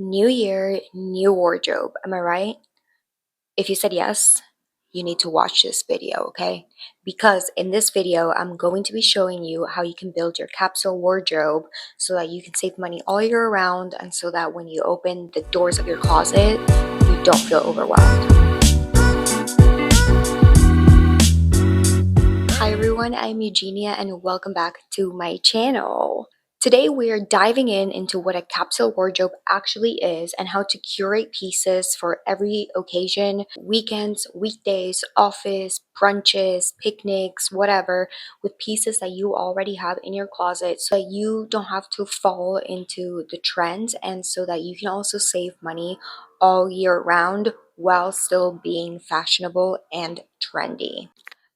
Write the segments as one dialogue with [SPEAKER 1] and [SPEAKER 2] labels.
[SPEAKER 1] New year, new wardrobe. Am I right? If you said yes, you need to watch this video, okay? Because in this video, I'm going to be showing you how you can build your capsule wardrobe so that you can save money all year round and so that when you open the doors of your closet, you don't feel overwhelmed. Hi everyone, I'm Eugenia and welcome back to my channel. Today we are diving into what a capsule wardrobe actually is and how to curate pieces for every occasion, weekends, weekdays, office, brunches, picnics, whatever, with pieces that you already have in your closet so that you don't have to fall into the trends and so that you can also save money all year round while still being fashionable and trendy.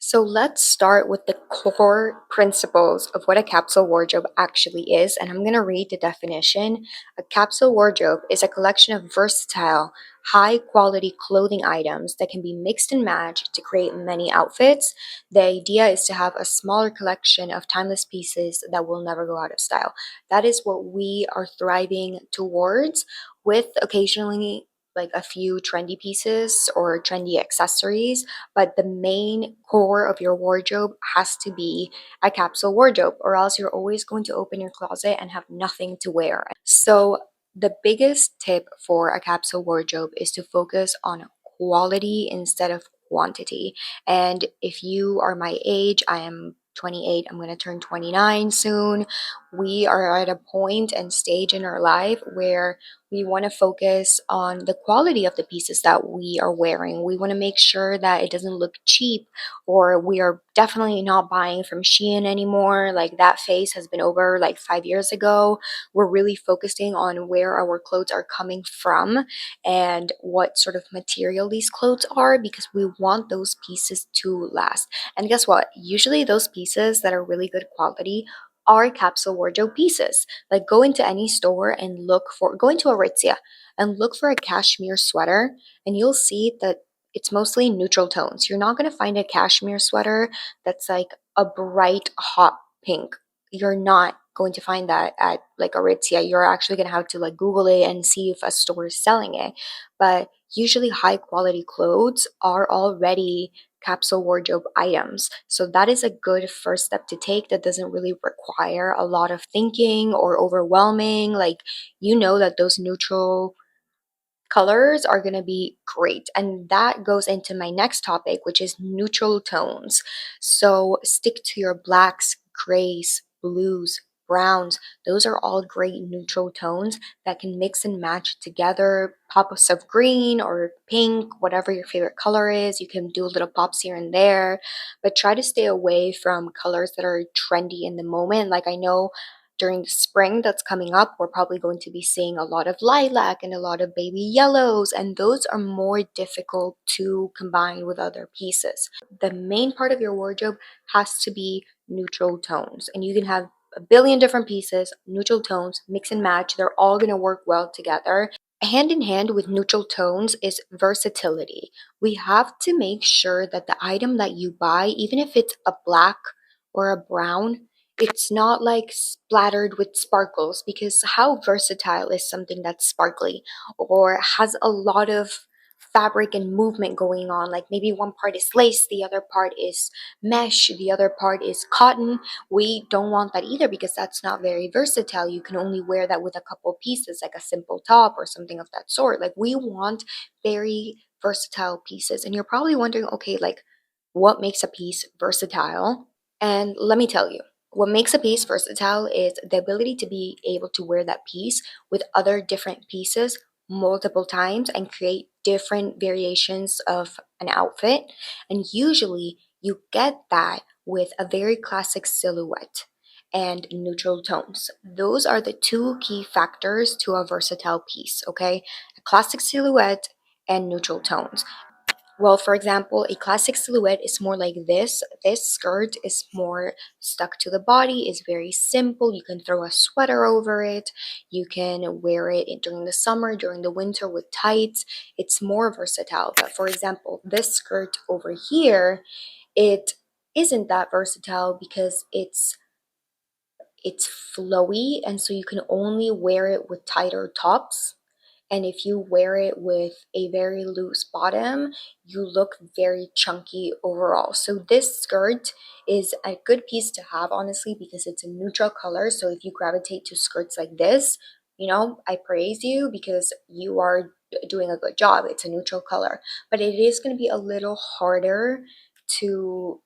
[SPEAKER 1] So let's start with the core principles of what a capsule wardrobe actually is. And I'm going to read the definition. A capsule wardrobe is a collection of versatile, high quality clothing items that can be mixed and matched to create many outfits. The idea is to have a smaller collection of timeless pieces that will never go out of style. That is what we are thriving towards, with occasionally like a few trendy pieces or trendy accessories, but the main core of your wardrobe has to be a capsule wardrobe, or else you're always going to open your closet and have nothing to wear. So, the biggest tip for a capsule wardrobe is to focus on quality instead of quantity. And if you are my age, I am 28, I'm going to turn 29 soon. We are at a point and stage in our life where we want to focus on the quality of the pieces that we are wearing. We want to make sure that it doesn't look cheap, or we are definitely not buying from Shein anymore. Like that phase has been over like 5 years ago. We're really focusing on where our clothes are coming from and what sort of material these clothes are, because we want those pieces to last. And guess what? Usually those pieces that are really good quality are capsule wardrobe pieces. Like go into any store and go into Aritzia and look for a cashmere sweater, and you'll see that it's mostly neutral tones. You're not going to find a cashmere sweater that's like a bright hot pink. You're not going to find that at like Aritzia. You're actually going to have to like Google it and see if a store is selling it. But usually high quality clothes are already capsule wardrobe items. So that is a good first step to take that doesn't really require a lot of thinking or overwhelming. Like, you know that those neutral colors are going to be great. And that goes into my next topic, which is neutral tones. So stick to your blacks, grays, blues, browns. Those are all great neutral tones that can mix and match together. Pops of green or pink, whatever your favorite color is. You can do little pops here and there, but try to stay away from colors that are trendy in the moment. Like, I know during the spring that's coming up, we're probably going to be seeing a lot of lilac and a lot of baby yellows, and those are more difficult to combine with other pieces. The main part of your wardrobe has to be neutral tones, and you can have a billion different pieces, neutral tones, mix and match. They're all going to work well together. Hand in hand with neutral tones is versatility. We have to make sure that the item that you buy, even if it's a black or a brown, it's not like splattered with sparkles, because how versatile is something that's sparkly or has a lot of fabric and movement going on? Like maybe one part is lace, the other part is mesh, the other part is cotton. We don't want that either, because that's not very versatile. You can only wear that with a couple pieces, like a simple top or something of that sort. Like, we want very versatile pieces. And you're probably wondering, okay, like, what makes a piece versatile? And let me tell you, what makes a piece versatile is the ability to be able to wear that piece with other different pieces multiple times and create different variations of an outfit. And usually you get that with a very classic silhouette and neutral tones. Those are the two key factors to a versatile piece, okay? A classic silhouette and neutral tones. Well, for example, a classic silhouette is more like this. This skirt is more stuck to the body, is very simple. You can throw a sweater over it. You can wear it during the summer, during the winter with tights. It's more versatile. But for example, this skirt over here, it isn't that versatile because it's flowy, and so you can only wear it with tighter tops. And if you wear it with a very loose bottom, you look very chunky overall. So this skirt is a good piece to have, honestly, because it's a neutral color. So if you gravitate to skirts like this, I praise you because you are doing a good job. It's a neutral color, but it is going to be a little harder to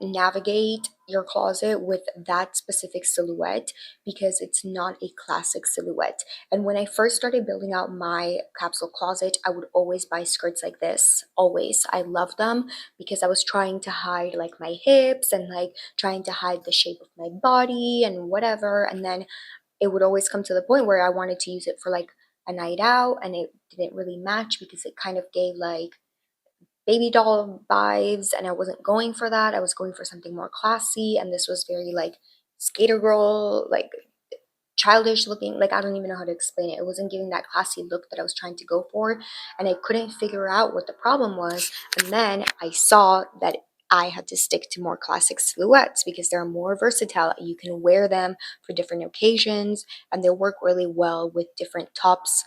[SPEAKER 1] navigate your closet with that specific silhouette because it's not a classic silhouette. And when I first started building out my capsule closet, I would always buy skirts like this. Always. I love them because I was trying to hide like my hips and like trying to hide the shape of my body and whatever. And then it would always come to the point where I wanted to use it for like a night out and it didn't really match because it kind of gave like baby doll vibes and I wasn't going for that. I was going for something more classy and this was very like skater girl, like childish looking. Like I don't even know how to explain it. It wasn't giving that classy look that I was trying to go for and I couldn't figure out what the problem was. And then I saw that I had to stick to more classic silhouettes because they're more versatile. You can wear them for different occasions and they work really well with different tops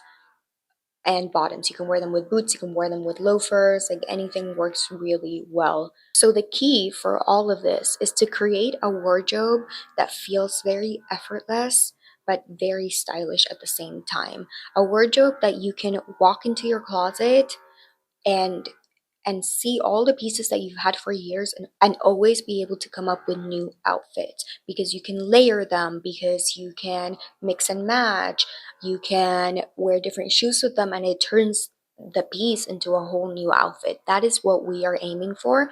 [SPEAKER 1] and bottoms. You can wear them with boots, you can wear them with loafers, like anything works really well. So the key for all of this is to create a wardrobe that feels very effortless but very stylish at the same time. A wardrobe that you can walk into your closet and see all the pieces that you've had for years and always be able to come up with new outfits because you can layer them, because you can mix and match, you can wear different shoes with them, and it turns the piece into a whole new outfit. That is what we are aiming for.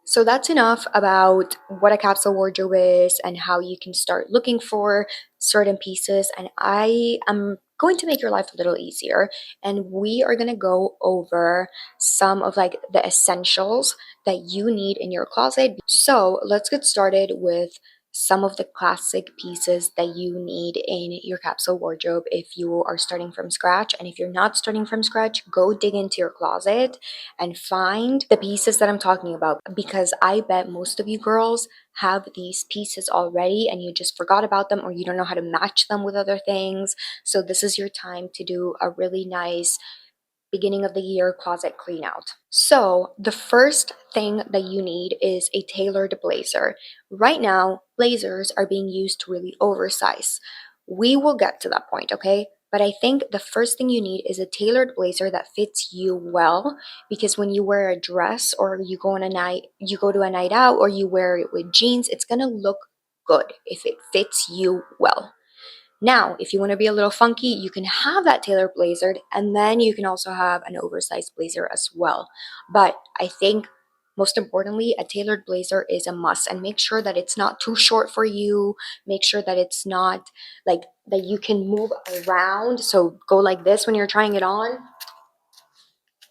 [SPEAKER 1] So that's enough about what a capsule wardrobe is and how you can start looking for certain pieces. And I am going to make your life a little easier. And we are going to go over some of like the essentials that you need in your closet. So let's get started with some of the classic pieces that you need in your capsule wardrobe if you are starting from scratch. And if you're not starting from scratch, go dig into your closet and find the pieces that I'm talking about because I bet most of you girls have these pieces already and you just forgot about them or you don't know how to match them with other things. So this is your time to do a really nice beginning of the year closet clean out. So the first thing that you need is a tailored blazer. Right now, blazers are being used to really oversize. We will get to that point, okay? But I think the first thing you need is a tailored blazer that fits you well because when you wear a dress or you go to a night out or you wear it with jeans, it's going to look good if it fits you well. Now, if you want to be a little funky, you can have that tailored blazer and then you can also have an oversized blazer as well. But I think most importantly, a tailored blazer is a must and make sure that it's not too short for you. Make sure that it's not like that you can move around. So go like this when you're trying it on.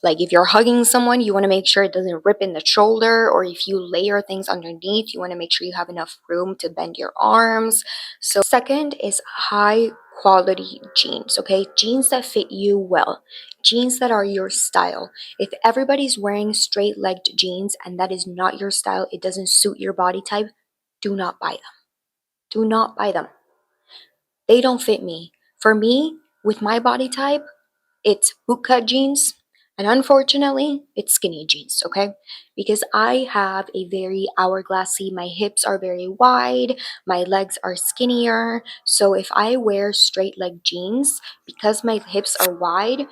[SPEAKER 1] Like if you're hugging someone, you want to make sure it doesn't rip in the shoulder, or if you layer things underneath, you want to make sure you have enough room to bend your arms. So second is high quality jeans, okay? Jeans that fit you well, jeans that are your style. If everybody's wearing straight-legged jeans and that is not your style, it doesn't suit your body type, do not buy them. Do not buy them. They don't fit me. For me, with my body type, it's bootcut jeans, and unfortunately, it's skinny jeans, okay? Because I have a very hourglassy, my hips are very wide, my legs are skinnier. So if I wear straight leg jeans, because my hips are wide,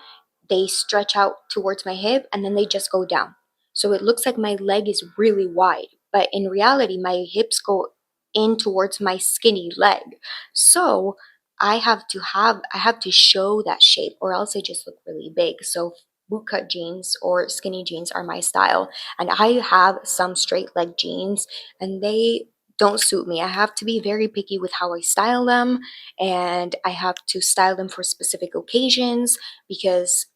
[SPEAKER 1] they stretch out towards my hip and then they just go down. So it looks like my leg is really wide, but in reality, my hips go in towards my skinny leg. So I have to show that shape or else I just look really big. So bootcut jeans or skinny jeans are my style. And I have some straight leg jeans and they don't suit me. I have to be very picky with how I style them and I have to style them for specific occasions because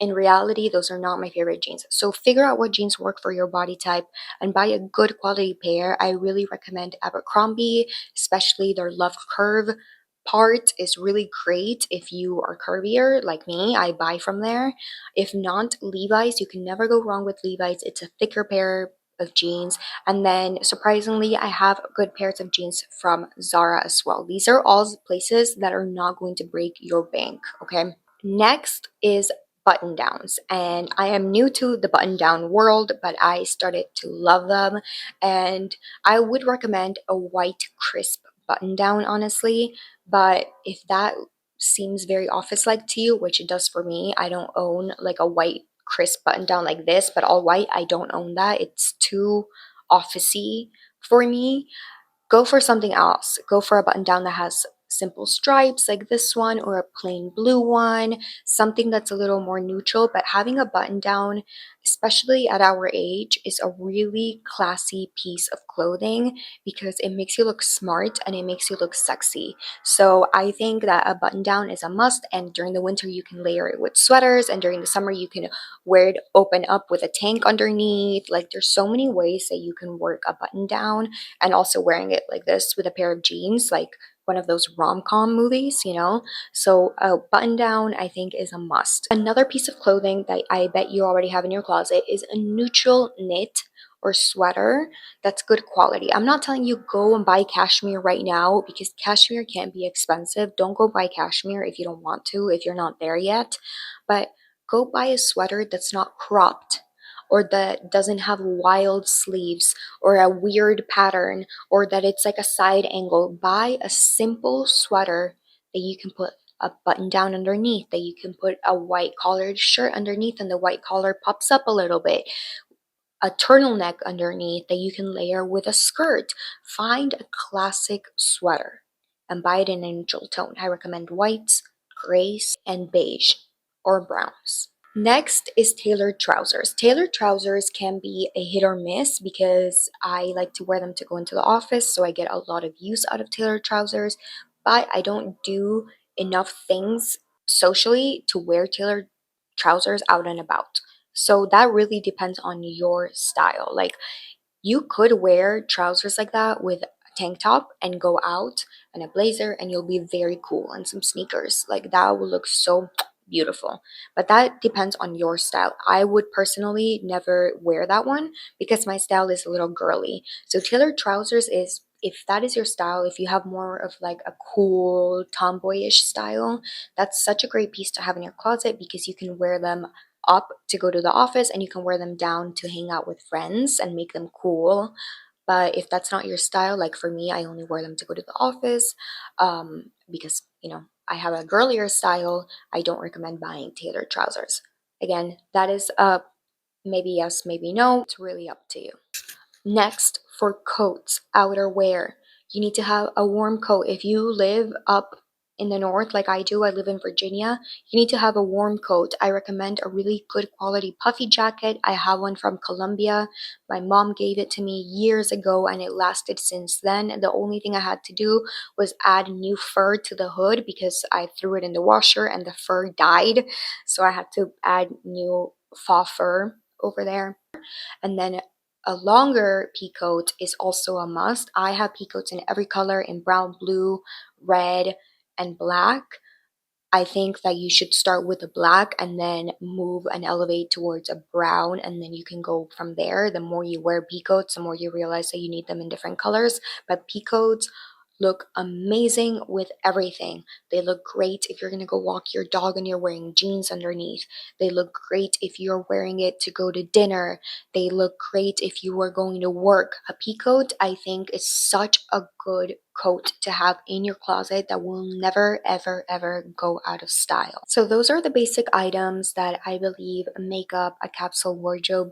[SPEAKER 1] in reality, those are not my favorite jeans. So figure out what jeans work for your body type and buy a good quality pair. I really recommend Abercrombie, especially their Love Curve part is really great if you are curvier like me. I buy from there. If not, Levi's. You can never go wrong with Levi's. It's a thicker pair of jeans. And then surprisingly, I have good pairs of jeans from Zara as well. These are all places that are not going to break your bank, okay? Next is button downs, and I am new to the button down world, but I started to love them, and I would recommend a white crisp button down, honestly. But if that seems very office like to you, which it does for me, I don't own like a white crisp button down like this, but all white, I don't own that. It's too officey for me. Go for something else. Go for a button down that has simple stripes like this one, or a plain blue one, something that's a little more neutral. But having a button down, especially at our age, is a really classy piece of clothing because it makes you look smart and it makes you look sexy. So I think that a button down is a must, and during the winter you can layer it with sweaters, and during the summer you can wear it open up with a tank underneath. Like, there's so many ways that you can work a button down, and also wearing it like this with a pair of jeans, like one of those rom-com movies. So a button down, I think, is a must. Another piece of clothing that I bet you already have in your closet is a neutral knit or sweater that's good quality. I'm not telling you go and buy cashmere right now, because cashmere can be expensive. Don't go buy cashmere if you don't want to, if you're not there yet. But go buy a sweater that's not cropped, or that doesn't have wild sleeves or a weird pattern, or that it's like a side angle. Buy a simple sweater that you can put a button down underneath, that you can put a white collared shirt underneath and the white collar pops up a little bit, a turtleneck underneath that you can layer with a skirt. Find a classic sweater and buy it in a neutral tone. I recommend whites, grays, and beige or browns. Next is tailored trousers. Tailored trousers can be a hit or miss because I like to wear them to go into the office, so I get a lot of use out of tailored trousers, but I don't do enough things socially to wear tailored trousers out and about. So that really depends on your style. Like, you could wear trousers like that with a tank top and go out, and a blazer, and you'll be very cool, and some sneakers. Like, that will look so beautiful. But that depends on your style. I would personally never wear that one because my style is a little girly. So tailored trousers is, if that is your style, if you have more of like a cool tomboyish style, that's such a great piece to have in your closet because you can wear them up to go to the office, and you can wear them down to hang out with friends and make them cool. But if that's not your style, like for me, I only wear them to go to the office, because I have a girlier style. I don't recommend buying tailored trousers. Again, that is maybe yes, maybe no. It's really up to you. Next, for coats, outerwear, you need to have a warm coat. If you live up in the north like I do, I live in Virginia, you need to have a warm coat. I recommend a really good quality puffy jacket. I have one from Colombia. My mom gave it to me years ago and it lasted since then. The only thing I had to do was add new fur to the hood because I threw it in the washer and the fur died. So I had to add new faux fur over there. And then a longer peacoat is also a must. I have peacoats in every color, in brown, blue, red, and black. I think that you should start with a black and then move and elevate towards a brown, and then you can go from there. The more you wear peacoats, the more you realize that you need them in different colors. But peacoats look amazing with everything. They look great if you're going to go walk your dog and you're wearing jeans underneath. They look great if you're wearing it to go to dinner. They look great if you are going to work. A peacoat, I think, is such a good coat to have in your closet that will never, ever, ever go out of style. So those are the basic items that I believe make up a capsule wardrobe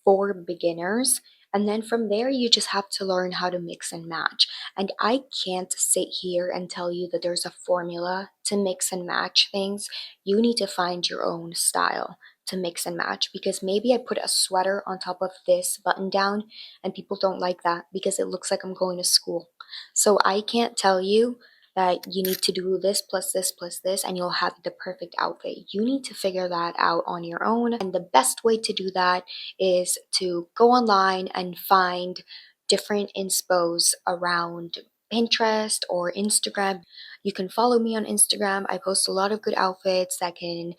[SPEAKER 1] for beginners. And then from there, you just have to learn how to mix and match. And I can't sit here and tell you that there's a formula to mix and match things. You need to find your own style to mix and match, because maybe I put a sweater on top of this button down and people don't like that because it looks like I'm going to school. So I can't tell you that you need to do this plus this plus this and you'll have the perfect outfit. You need to figure that out on your own. And the best way to do that is to go online and find different inspos around Pinterest or Instagram. You can follow me on Instagram. I post a lot of good outfits that can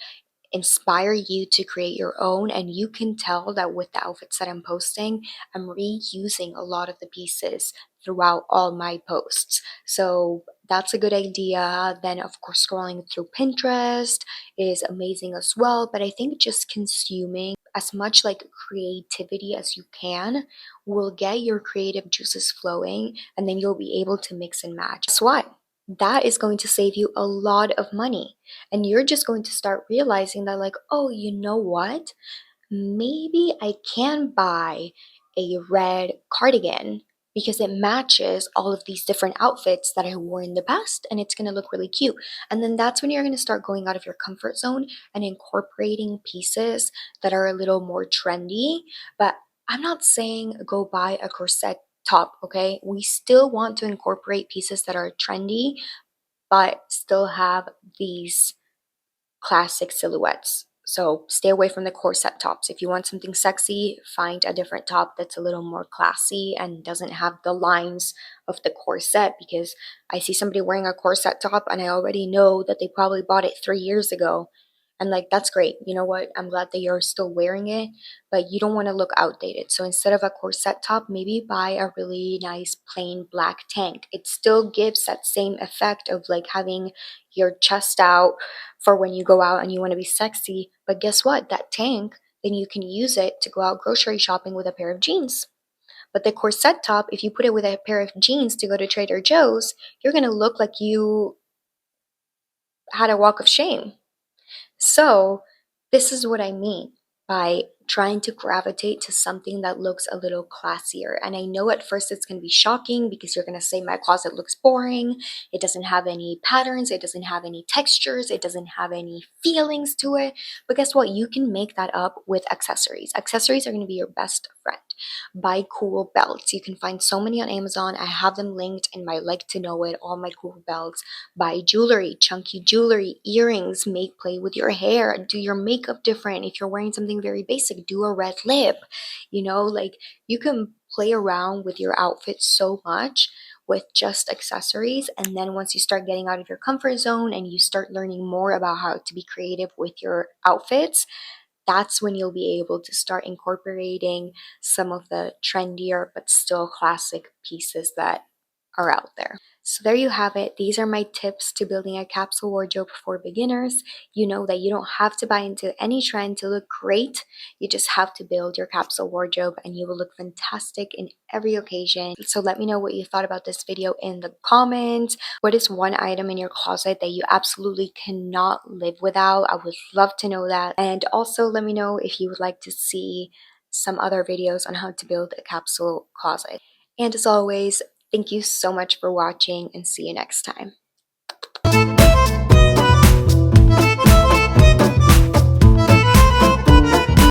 [SPEAKER 1] inspire you to create your own, and you can tell that with the outfits that I'm posting, I'm reusing a lot of the pieces throughout all my posts. So that's a good idea. Then, of course, scrolling through Pinterest is amazing as well. But I think just consuming as much like creativity as you can will get your creative juices flowing, and then you'll be able to mix and match. Guess what? That is going to save you a lot of money. And you're just going to start realizing that, like, oh, you know what? Maybe I can buy a red cardigan because it matches all of these different outfits that I wore in the past and it's going to look really cute. And then that's when you're going to start going out of your comfort zone and incorporating pieces that are a little more trendy. But I'm not saying go buy a corset top, okay? We still want to incorporate pieces that are trendy but still have these classic silhouettes. So stay away from the corset tops. If you want something sexy, find a different top that's a little more classy and doesn't have the lines of the corset, because I see somebody wearing a corset top and I already know that they probably bought it 3 years ago. And like, that's great. You know what? I'm glad that you're still wearing it, but you don't want to look outdated. So instead of a corset top, maybe buy a really nice plain black tank. It still gives that same effect of like having your chest out for when you go out and you want to be sexy. But guess what? That tank, then you can use it to go out grocery shopping with a pair of jeans. But the corset top, if you put it with a pair of jeans to go to Trader Joe's, you're going to look like you had a walk of shame. So, this is what I mean by trying to gravitate to something that looks a little classier. And I know at first it's going to be shocking because you're going to say, my closet looks boring. It doesn't have any patterns. It doesn't have any textures. It doesn't have any feelings to it. But guess what? You can make that up with accessories. Accessories are going to be your best friend. Buy cool belts. You can find so many on Amazon. I have them linked in my like to know it, all my cool belts. Buy jewelry, chunky jewelry, earrings, make play with your hair, do your makeup different. If you're wearing something very basic, do a red lip. Like you can play around with your outfit so much with just accessories. And then once you start getting out of your comfort zone and you start learning more about how to be creative with your outfits, that's when you'll be able to start incorporating some of the trendier but still classic pieces that are out there. So there you have it. These are my tips to building a capsule wardrobe for beginners. You know that you don't have to buy into any trend to look great. You just have to build your capsule wardrobe and you will look fantastic in every occasion. So let me know what you thought about this video in the comments. What is one item in your closet that you absolutely cannot live without? I would love to know that. And also let me know if you would like to see some other videos on how to build a capsule closet. And as always, thank you so much for watching and see you next time.